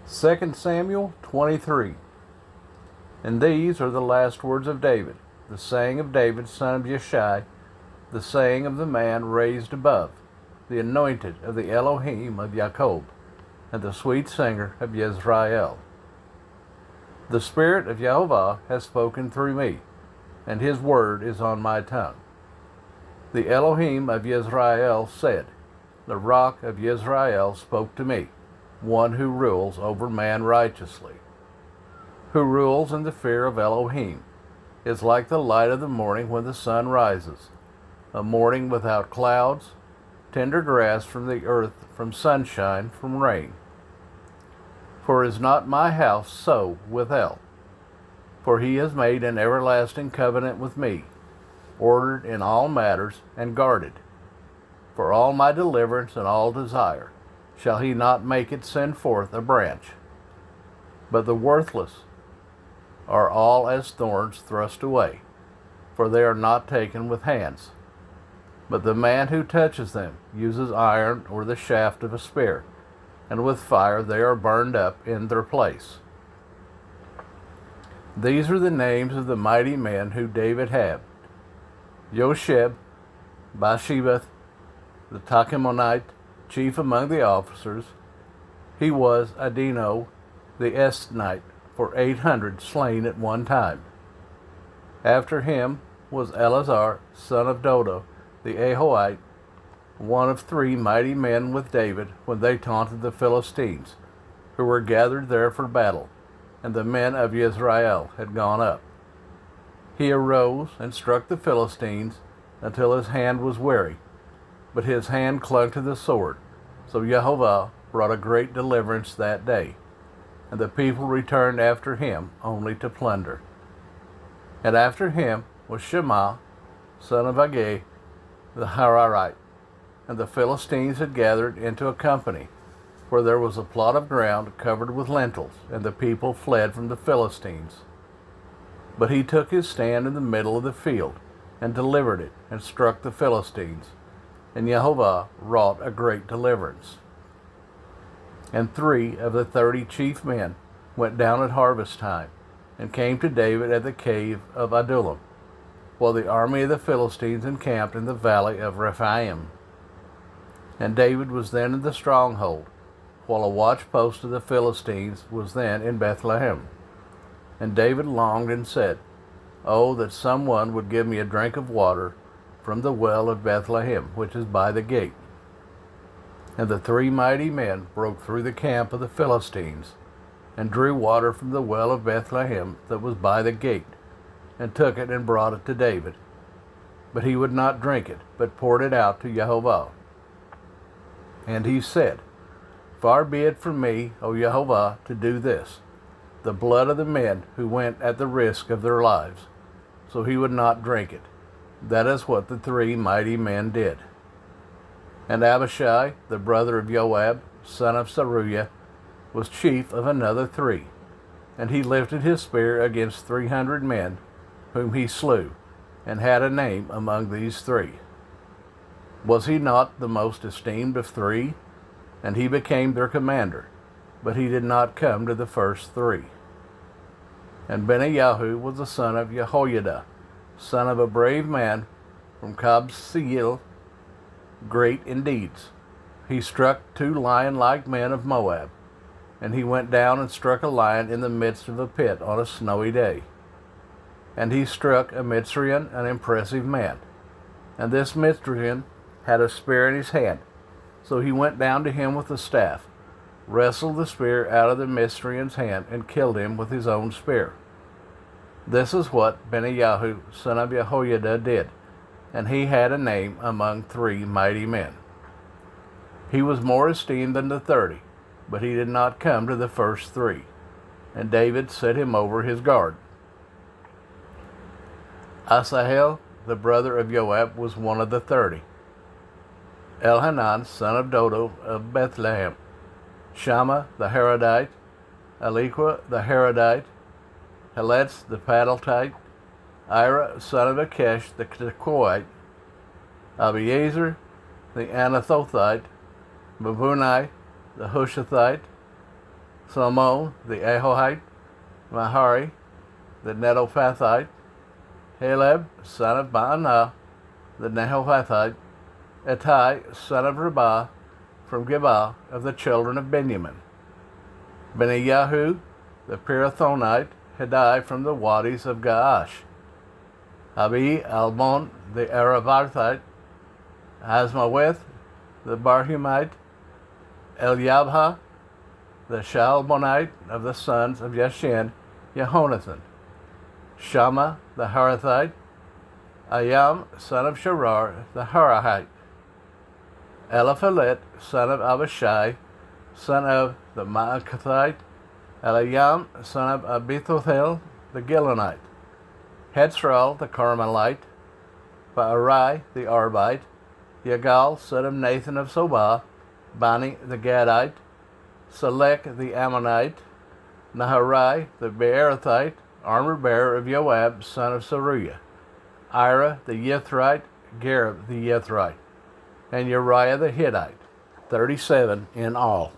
2Samuel 23. And these are the last words of David, the saying of David, son of Yeshai, the saying of the man raised above, the anointed of the Elohim of Jacob, and the sweet singer of Yisrael. The Spirit of Jehovah has spoken through me, and his word is on my tongue. The Elohim of Yisrael said, the rock of Yisrael spoke to me, one who rules over man righteously. Who rules in the fear of Elohim is like the light of the morning when the sun rises, a morning without clouds, tender grass from the earth, from sunshine, from rain. For is not my house so with El? For he has made an everlasting covenant with me, ordered in all matters and guarded. For all my deliverance and all desire shall he not make it send forth a branch. But the worthless are all as thorns thrust away, for they are not taken with hands. But the man who touches them uses iron or the shaft of a spear, and with fire they are burned up in their place. These are the names of the mighty men who David had: Josheb, Bathsheba, the Tachemonite, chief among the officers. He was Adino, the Esnite, for 800 slain at one time. After him was Eleazar, son of Dodo, the Ahohite, one of 3 mighty men with David when they taunted the Philistines, who were gathered there for battle, and the men of Israel had gone up. He arose and struck the Philistines until his hand was weary, but his hand clung to the sword. So Jehovah brought a great deliverance that day, and the people returned after him only to plunder. And after him was Shema, son of Agag, the Hararite. And the Philistines had gathered into a company, for there was a plot of ground covered with lentils, and the people fled from the Philistines. But he took his stand in the middle of the field, and delivered it, and struck the Philistines. And Jehovah wrought a great deliverance. And 3 of the 30 chief men went down at harvest time, and came to David at the cave of Adullam, while the army of the Philistines encamped in the valley of Rephaim. And David was then in the stronghold, while a watchpost of the Philistines was then in Bethlehem. And David longed and said, Oh, that someone would give me a drink of water from the well of Bethlehem, which is by the gate. And the 3 mighty men broke through the camp of the Philistines, and drew water from the well of Bethlehem that was by the gate, and took it and brought it to David. But he would not drink it, but poured it out to Jehovah. And he said, Far be it from me, O Jehovah, to do this, the blood of the men who went at the risk of their lives. So he would not drink it. That is what the 3 mighty men did. And Abishai, the brother of Joab, son of Zeruiah, was chief of another 3. And he lifted his spear against 300 men, whom he slew, and had a name among these 3. Was he not the most esteemed of 3? And he became their commander, but he did not come to the first 3. And Benayahu was the son of Jehoiada, son of a brave man from Kabseel, great in deeds. He struck 2 lion-like men of Moab, and he went down and struck a lion in the midst of a pit on a snowy day. And he struck a Mitzrian, an impressive man. And this Mitzrian had a spear in his hand. So he went down to him with a staff, wrestled the spear out of the Mitzrian's hand, and killed him with his own spear. This is what Benayahu, son of Jehoiada, did, and he had a name among 3 mighty men. He was more esteemed than the 30, but he did not come to the first 3, and David set him over his guard. Asahel, the brother of Joab, was one of the 30. Elhanan, son of Dodo of Bethlehem, Shammah the Harodite, Aliqua the Harodite, Heletz the Padeltite, Ira, son of Akesh the Tekoite, Abiezer the Anathothite, Babunai the Hushathite, Salmon the Ahohite, Mahari the Netophathite, Caleb son of Baanah the Netophathite, Ittai son of Rabah from Gibah of the children of Benjamin, Benayahu the Pirathonite, Hiddai from the wadis of Gaash, Abi Almon the Aravarthite, Asmaweth the Barhumite, Eliabha the Shalmonite of the sons of Yashin, Jehonathan, Shammah the Harathite, Ayam son of Sharar the Harahite, Eliphalet son of Abishai, son of the Maakathite, Eliam son of Abithophel the Gilonite, Hetzral the Carmelite, Baarai the Arbite, Yagal son of Nathan of Sobah, Bani the Gadite, Selek the Ammonite, Naharai the Beerothite, armor-bearer of Joab son of Saruiah, Ira the Yithrite, Gareb the Yithrite, and Uriah the Hittite, 37 in all.